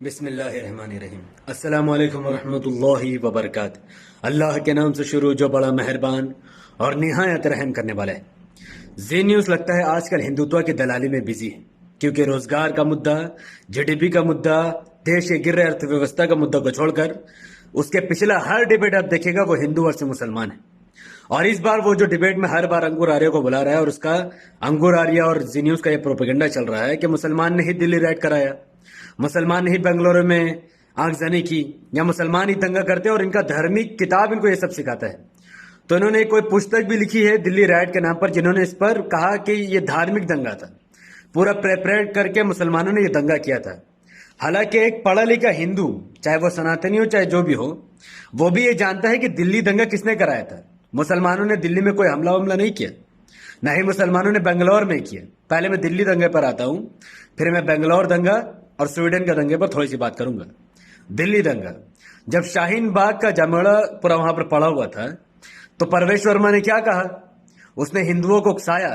बिस्मिल्लाहिर्रहमानिर्रहीम। अस्सलामु अलैकुम वरहमतुल्लाहि वबरकात। अल्लाह के नाम से शुरू जो बड़ा मेहरबान और निहायत रहम करने वाला है। जी न्यूज़ लगता है आजकल हिंदुत्व की दलाली में बिजी है, क्योंकि रोजगार का मुद्दा, जीडीपी का मुद्दा, देश के गिर रहे अर्थव्यवस्था का मुद्दा को छोड़कर उसके पिछला हर डिबेट आप देखिएगा वो हिंदू वर्सेस मुसलमान है। और इस बार वो जो डिबेट में हर बार अंकुर आर्य को बुला रहा है और उसका अंकुर आर्य और जी न्यूज़ का ये प्रोपेगेंडा चल रहा है कि मुसलमान ने ही दिल्ली रेड कराया, मुसलमान ने ही बेंगलुरु में आगजनी की, या मुसलमान ही दंगा करते हैं और इनका धार्मिक किताब इनको ये सब सिखाता है। तो इन्होंने कोई पुस्तक भी लिखी है दिल्ली राइट के नाम पर, जिन्होंने इस पर कहा कि ये धार्मिक दंगा था, पूरा प्रेपरेट करके मुसलमानों ने ये दंगा किया था। हालांकि एक पढ़ा लिखा हिंदू, चाहे वो सनातनी हो चाहे जो भी हो, वो भी ये जानता है कि दिल्ली दंगा किसने कराया था। मुसलमानों ने दिल्ली में कोई हमला वमला नहीं किया, ना ही मुसलमानों ने बेंगलोर में किया। पहले मैं दिल्ली दंगे पर आता हूं, फिर मैं बेंगलोर दंगा और स्वीडन के दंगे पर थोड़ी सी बात करूंगा। दिल्ली दंगा, जब शाहीन बाग का जमड़ा पूरा वहां पर पड़ा हुआ था, तो परवेश वर्मा ने क्या कहा? उसने हिंदुओं को उकसाया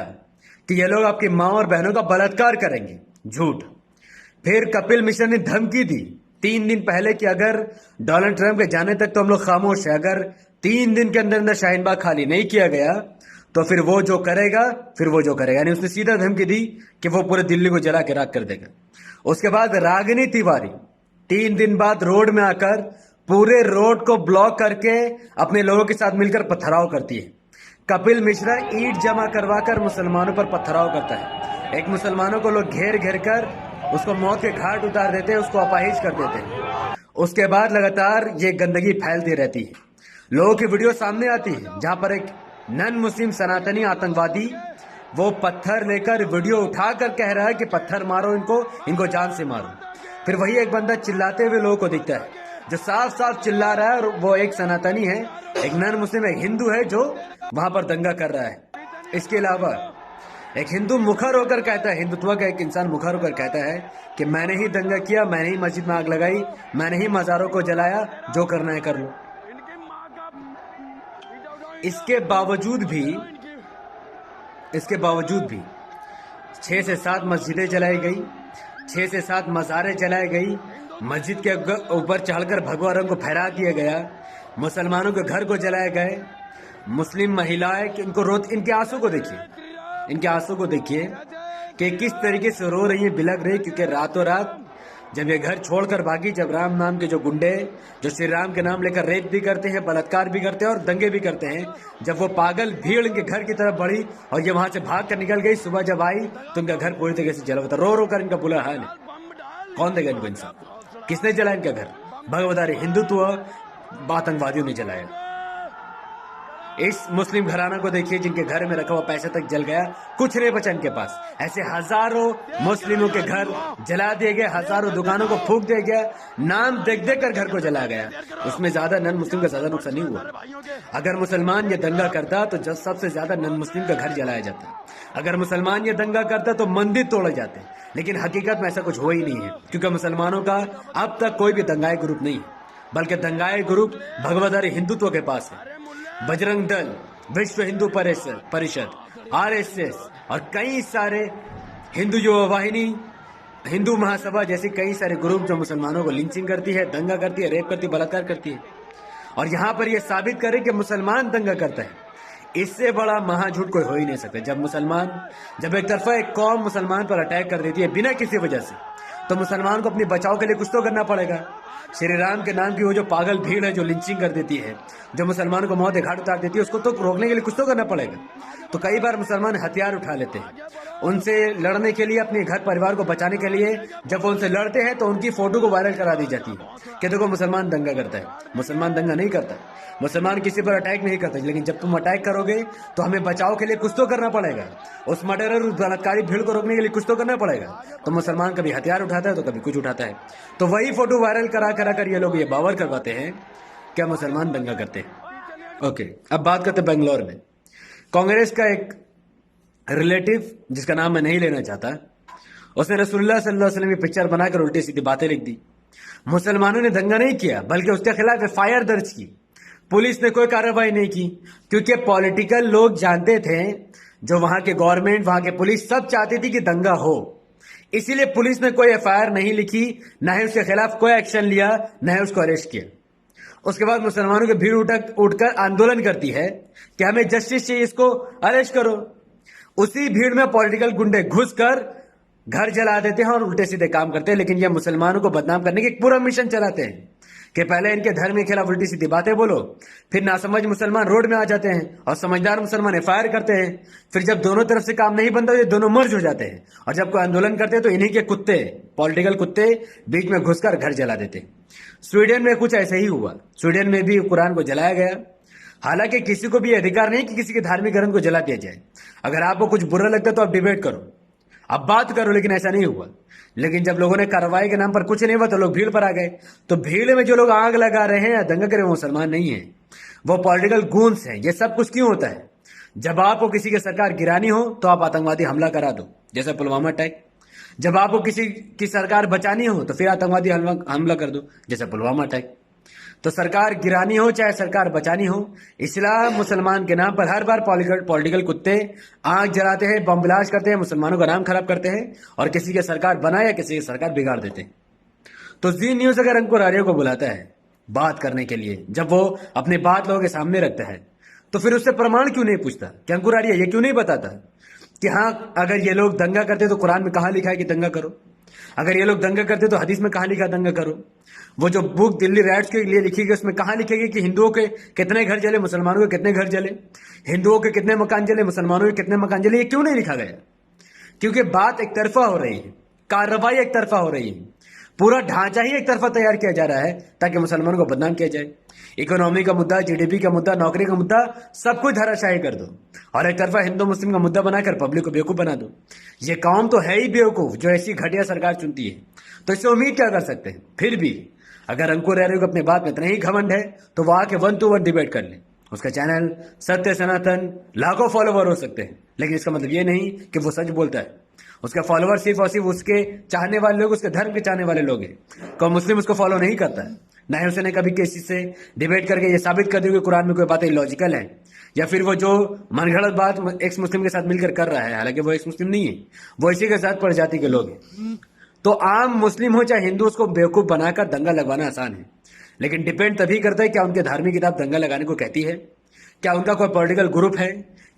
कि ये लोग आपकी मां और बहनों का बलात्कार करेंगे। झूठ। फिर कपिल मिश्रा ने धमकी दी 3 दिन पहले कि अगर डोनाल्ड ट्रंप के जाने तक तो हम लोग खामोश है, अगर 3 दिन के अंदर अंदर शाहीन बाग खाली नहीं किया गया तो फिर वो जो करेगा, यानी उसने सीधा धमकी दी कि वो पूरे दिल्ली को जला के राख कर देगा। उसके बाद रागिनी तिवारी 3 दिन बाद रोड में आकर पूरे रोड को ब्लॉक करके अपने लोगों के साथ मिलकर पथराव करती है। कपिल मिश्रा ईंट जमा करवाकर मुसलमानों पर पथराव करता है। एक मुसलमानों को लोग घेर घेर कर उसको मौत के घाट उतार देते हैं, उसको अपाहिज कर देते हैं। उसके बाद लगातार ये गंदगी फैलती रहती है। लोगों की वीडियो सामने आती है जहां पर एक नन मुस्लिम सनातनी आतंकवादी वो पत्थर लेकर वीडियो उठाकर कह रहा है कि पत्थर मारो इनको जान से मारो। फिर वही एक बंदा चिल्लाते हुए लोगों को दिखता है जो साफ साफ चिल्ला रहा है, और वो एक सनातनी है, एक नन मुस्लिम, एक हिंदू है जो वहां पर दंगा कर रहा है। इसके अलावा एक हिंदू मुखर होकर कहता है, हिंदुत्व का एक इंसान मुखर होकर कहता है कि मैंने ही दंगा किया, मैंने ही मस्जिद में आग लगाई, मैंने ही मज़ारों को जलाया, जो करना है कर लो। इसके बावजूद भी 6 से 7 मस्जिदें जलाई गई, 6 से 7 मज़ारें जलाई गई, मस्जिद के ऊपर चढ़कर भगवा रंग को फहरा दिया गया, मुसलमानों के घर को जलाए गए। मुस्लिम महिलाएं इनके आंसू को देखिए कि किस तरीके से रो रही है, बिलख रही, क्योंकि रातों रात जब ये घर छोड़कर भागी, जब राम नाम के जो गुंडे जो श्री राम के नाम लेकर रेप भी करते हैं, बलात्कार भी करते हैं और दंगे भी करते हैं, जब वो पागल भीड़ इनके घर की तरफ बढ़ी और ये वहां से भाग कर निकल गई, सुबह जब आई तो इनका घर पूरी तरीके से जला हुआ था। रो रो कर इनका बुरा हाल है। कौन देगा इनको इंसाफ? किसने जलाया इनका घर? भगवदारी हिंदुत्व आतंकवादियों ने जलाया। इस मुस्लिम घराना को देखिए जिनके घर में रखा हुआ पैसा तक जल गया, कुछ नहीं बचा इनके पास। ऐसे हजारों मुस्लिमों के घर जला दिए गए, हजारों दुकानों को फूंक दिया गया, नाम देख देख कर घर को जलाया गया। उसमें ज्यादा नन मुस्लिम का ज्यादा नुकसान नहीं हुआ। अगर मुसलमान ये दंगा करता तो सबसे ज्यादा नन मुस्लिम का घर जलाया जाता। अगर मुसलमान ये दंगा करता तो मंदिर तोड़े जाते, लेकिन हकीकत में ऐसा कुछ हो ही नहीं है, क्योंकि मुसलमानों का अब तक कोई भी दंगाई ग्रुप नहीं है, बल्कि दंगाई ग्रुप भगवदारी हिंदुत्व के पास है। बजरंग दल, विश्व हिंदू परिषद, आरएसएस और कई सारे हिंदू युवा वाहिनी, हिंदू महासभा जैसे कई सारे ग्रुप जो मुसलमानों को लिंचिंग करती है, दंगा करती है, रेप करती है, बलात्कार करती है। और यहां पर यह साबित करे कि मुसलमान दंगा करता है, इससे बड़ा महाझूठ कोई हो ही नहीं सकता। जब एक तरफा एक कौम मुसलमान पर अटैक कर देती है बिना किसी वजह से, तो मुसलमान को अपने बचाव के लिए कुछ तो करना पड़ेगा। श्री राम के नाम की वो जो पागल भीड़ है जो लिंचिंग कर देती है, जो मुसलमानों को मौत के घाट उतार देती है, उसको तो रोकने के लिए कुछ तो करना पड़ेगा। तो कई बार मुसलमान हथियार उठा लेते हैं उनसे लड़ने के लिए, अपने घर परिवार को बचाने के लिए। जब वो उनसे लड़ते हैं तो उनकी फोटो को वायरल करा दी जाती है कि देखो मुसलमान दंगा करता है। मुसलमान दंगा नहीं करता, मुसलमान किसी पर अटैक नहीं करता, लेकिन जब तुम अटैक करोगे तो हमें बचाव के लिए कुछ तो करना पड़ेगा। उस मर्डरर, उस बलात्कारी भीड़ को रोकने के लिए कुछ तो करना पड़ेगा। तो मुसलमान कभी हथियार उठाता है तो कभी कुछ उठाता है। तो वही फोटो वायरल करा कर ये लोग ये बावर करवाते हैं क्या मुसलमान दंगा करते हैं। ओके, अब बात करते हैं बेंगलोर में। कांग्रेस का एक रिलेटिव, जिसका नाम मैं नहीं लेना चाहता, उसने रसूलुल्लाह सल्लल्लाहु अलैहि वसल्लम की पिक्चर बनाकर उल्टी सीधी बातें लिख दी। मुसलमानों ने दंगा नहीं किया, बल्कि उसके खिलाफ एफआईआर दर्ज की। पुलिस ने कोई कार्रवाई नहीं की, क्योंकि पॉलिटिकल लोग जानते थे, जो वहां के गवर्नमेंट, वहां के पुलिस सब चाहती थी कि दंगा हो। इसीलिए पुलिस ने कोई एफआईआर नहीं लिखी, ना ही उसके खिलाफ कोई एक्शन लिया, ना ही उसको अरेस्ट किया। उसके बाद मुसलमानों की भीड़ उठकर आंदोलन करती है कि हमें जस्टिस चाहिए, इसको अरेस्ट करो। उसी भीड़ में पॉलिटिकल गुंडे घुसकर घर जला देते हैं और उल्टे सीधे काम करते हैं। लेकिन ये मुसलमानों को बदनाम करने की एक पूरा मिशन चलाते हैं कि पहले इनके धर्म के खिलाफ उल्टी सीधी बातें बोलो, फिर नासमझ मुसलमान रोड में आ जाते हैं और समझदार मुसलमान एफआईआर करते हैं। फिर जब दोनों तरफ से काम नहीं बनता, ये दोनों मर्ज हो जाते हैं और जब कोई आंदोलन करते हैं तो इन्हीं के कुत्ते, पॉलिटिकल कुत्ते बीच में घुसकर घर जला देते हैं। स्वीडन में कुछ ऐसे ही हुआ। स्वीडन में भी कुरान को जलाया गया। हालांकि किसी को भी अधिकार नहीं कि किसी के धार्मिक ग्रंथ को जला दिया जाए। अगर आपको कुछ बुरा लगता है तो आप डिबेट करो, अब बात करो, लेकिन ऐसा नहीं हुआ। लेकिन जब लोगों ने कार्रवाई के नाम पर कुछ नहीं हुआ तो लोग भीड़ पर आ गए। तो भीड़ में जो लोग आग लगा रहे हैं या दंगा कर रहे हैं वो मुसलमान नहीं है, वो पॉलिटिकल गूंस हैं। ये सब कुछ क्यों होता है? जब आपको किसी की सरकार गिरानी हो तो आप आतंकवादी हमला करा दो, जैसे पुलवामा अटैक। जब आपको किसी की सरकार बचानी हो तो फिर आतंकवादी हमला कर दो, जैसे पुलवामा अटैक। तो सरकार गिरानी हो चाहे सरकार बचानी हो, इस्लाम मुसलमान के नाम पर हर बार पॉलिटिकल कुत्ते आग जलाते हैं, बम ब्लास्ट करते हैं, मुसलमानों का नाम खराब करते हैं और किसी की सरकार बनाए या किसी की सरकार बिगाड़ देते हैं। तो जी न्यूज अगर अंकुर आर्य को बुलाता है बात करने के लिए, जब वो अपनी बात लोगों के सामने रखता है, तो फिर उससे प्रमाण क्यों नहीं पूछता कि अंकुर आर्य ये क्यों नहीं बताता कि हाँ, अगर ये लोग दंगा करते तो कुरान में कहाँ लिखा है कि दंगा करो, अगर ये लोग दंगा करते तो हदीस में कहाँ लिखा दंगा करो। वो जो बुक दिल्ली राइट्स के लिए लिखी गई उसमें कहाँ लिखेगी कि हिंदुओं के कितने घर जले, मुसलमानों के कितने घर जले, हिंदुओं के कितने मकान जले, मुसलमानों के कितने मकान जले? ये क्यों नहीं लिखा गया? क्योंकि बात एक तरफा हो रही है, कार्रवाई एक तरफा हो रही है, पूरा ढांचा ही एक तरफा तैयार किया जा रहा है ताकि मुसलमानों को बदनाम किया जाए। इकोनॉमी का मुद्दा, जीडीपी का मुद्दा, नौकरी का मुद्दा, सब कुछ धराशायी कर दो और एक तरफा हिंदू मुस्लिम का मुद्दा बनाकर पब्लिक को बेवकूफ बना दो। ये कौम तो है ही बेवकूफ जो ऐसी घटिया सरकार चुनती है, तो इससे उम्मीद क्या कर सकते हैं? फिर भी अगर अंकुर आर्य को अपने बात में इतना ही घमंड है तो वो आके 1 to 1 डिबेट कर ले। उसका चैनल सत्य सनातन, लाखों फॉलोवर हो सकते हैं, लेकिन इसका मतलब ये नहीं कि वो सच बोलता है। उसका फॉलोवर सिर्फ और सिर्फ उसके चाहने वाले लोग, उसके धर्म के चाहने वाले लोग हैं। कोई मुस्लिम उसको फॉलो नहीं करता है, ना ही उसने कभी किसी से डिबेट करके ये साबित कर दी कि कुरान में कोई बातें लॉजिकल है, या फिर वो जो मनगढ़ंत बात एक्स मुस्लिम के साथ मिलकर कर रहा है, हालांकि वो एक्स मुस्लिम नहीं है, वो इसी के साथ प्रजाति के लोग हैं। तो आम मुस्लिम हो चाहे हिंदू, उसको बेवकूफ बनाकर दंगा लगवाना आसान है, लेकिन डिपेंड तभी करता है क्या उनके धार्मिक किताब दंगा लगाने को कहती है, क्या उनका कोई पॉलिटिकल ग्रुप है,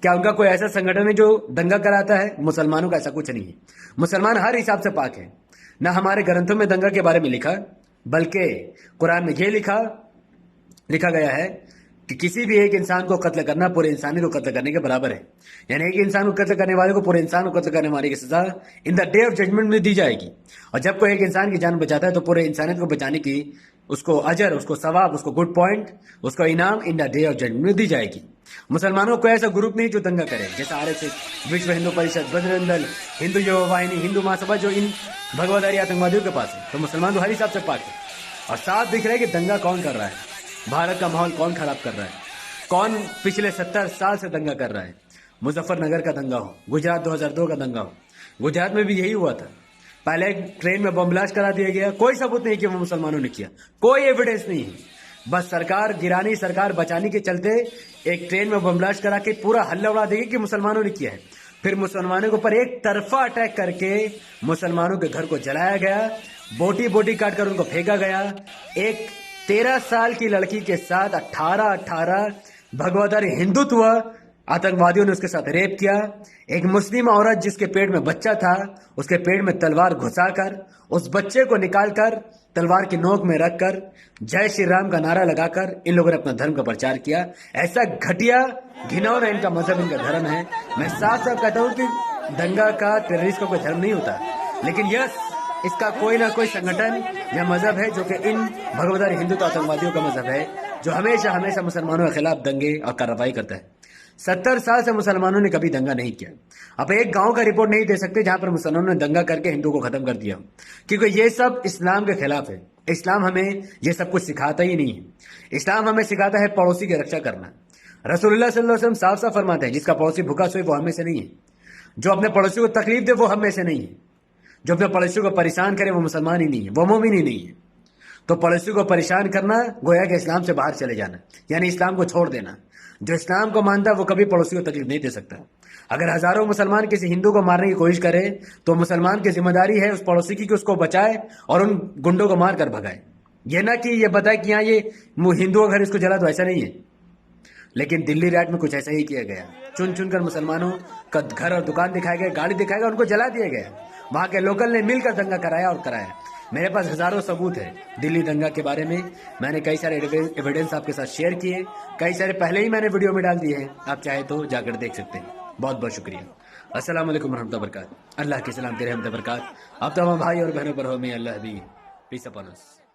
क्या उनका कोई ऐसा संगठन है जो दंगा कराता है। मुसलमानों का ऐसा कुछ नहीं है। मुसलमान हर हिसाब से पाक है। ना हमारे ग्रंथों में दंगा के बारे में लिखा, बल्कि कुरान में यह लिखा गया है कि किसी भी एक इंसान को कत्ल करना पूरे इंसानियत को कत्ल करने के बराबर है। यानी एक इंसान को कत्ल करने वाले को पूरे इंसान को कत्ल करने वाले की सजा in the day of judgement में दी जाएगी। और जब कोई एक इंसान की जान बचाता है तो पूरे इंसानियत को बचाने की उसको अजर, उसको सवाब, उसको गुड पॉइंट, उसको इनाम in the day of judgement में दी जाएगी। मुसलमानों को ऐसा ग्रुप नहीं जो दंगा करे, जैसा आरएसएस, विश्व हिंदू परिषद, बजरंग दल, हिंदू युवा वाहिनी, हिंदू महासभा, जो इन भगवदारी आतंकवादियों के पास है। तो मुसलमान तो हर हिसाब से पाक है। और साफ दिख रहा है कि दंगा कौन कर रहा है, भारत का माहौल कौन खराब कर रहा है, कौन पिछले 70 साल से दंगा कर रहा है। मुजफ्फरनगर का दंगा हो, गुजरात 2002 का दंगा हो, गुजरात में भी यही हुआ था। पहले एक ट्रेन में बम ब्लास्ट करा दिया गया, कोई सबूत नहीं कि वो मुसलमानों ने किया, कोई एविडेंस नहीं है। बस सरकार गिरानी, सरकार बचाने के चलते एक ट्रेन में बम ब्लास्ट करा के पूरा हल्ला उड़ा देगी कि मुसलमानों ने किया है। फिर मुसलमानों के ऊपर एक तरफा अटैक करके मुसलमानों के घर को जलाया गया, बोटी बोटी काट कर उनको फेंका गया। एक 13 साल की लड़की के साथ 18 भगवदारी हिंदुत्व आतंकवादियों ने उसके साथ रेप किया। एक मुस्लिम औरत जिसके पेट में बच्चा था, उसके पेट में तलवार घुसाकर उस बच्चे को निकालकर तलवार की नोक में रखकर जय श्री राम का नारा लगाकर इन लोगों ने अपना धर्म का प्रचार किया। ऐसा घटिया घिनौना इनका मजहब, इनका धर्म है। मैं साफ साफ कहता हूं कि दंगा का, टेररिस्ट का कोई धर्म नहीं होता, लेकिन यस, इसका कोई ना कोई संगठन या मजहब है जो कि इन भगवदारी हिंदुत्व आतंकवादियों का मजहब है, जो हमेशा हमेशा मुसलमानों के खिलाफ दंगे और कार्रवाई करता है। 70 साल से मुसलमानों ने कभी दंगा नहीं किया। अब एक गांव का रिपोर्ट नहीं दे सकते जहां पर मुसलमानों ने दंगा करके हिंदुओं को खत्म कर दिया, क्योंकि ये सब इस्लाम के खिलाफ है। इस्लाम हमें ये सब कुछ सिखाता ही नहीं है। इस्लाम हमें सिखाता है पड़ोसी की रक्षा करना। रसूलुल्लाह सल्लल्लाहु अलैहि वसल्लम साफ साफ फरमाते हैं, जिसका पड़ोसी भूखा सोए वो हमें से नहीं है, जो अपने पड़ोसी को तकलीफ दे वो हमें से नहीं है, जो अपने पड़ोसी को परेशान करे वो मुसलमान ही नहीं है, वो मोमिन ही नहीं है। तो पड़ोसी को परेशान करना गोया कि इस्लाम से बाहर चले जाना, यानी इस्लाम को छोड़ देना। जो इस्लाम को मानता है वो कभी पड़ोसी को तकलीफ नहीं दे सकता। अगर हजारों मुसलमान किसी हिंदू को मारने की कोशिश करे तो मुसलमान की जिम्मेदारी है उस पड़ोसी की कि उसको बचाए और उन गुंडों को मार कर भगाए। ये ना कि ये बताए कि हाँ ये हिंदू का घर इसको जला, तो ऐसा नहीं है। लेकिन दिल्ली राइट में कुछ ऐसा ही किया गया। चुन चुन कर मुसलमानों का घर और दुकान दिखाया गया, गाड़ी दिखाया गया, उनको जला दिया गया। वहां के लोकल ने मिलकर दंगा कराया और कराया। मेरे पास हजारों सबूत है दिल्ली दंगा के बारे में। मैंने कई सारे एविडेंस आपके साथ शेयर किए, कई सारे पहले ही मैंने वीडियो में डाल दिए हैं, आप चाहे तो जाकर देख सकते हैं। बहुत बहुत शुक्रिया। अस्सलाम वालेकुम रहमतुल्लाहि व बरकातहू। अल्लाह के सलाम तेरे रहमत बरकात। आप तमाम भाई और बहनों पर हो, मैं अल्लाह भी पीस अपॉन अस।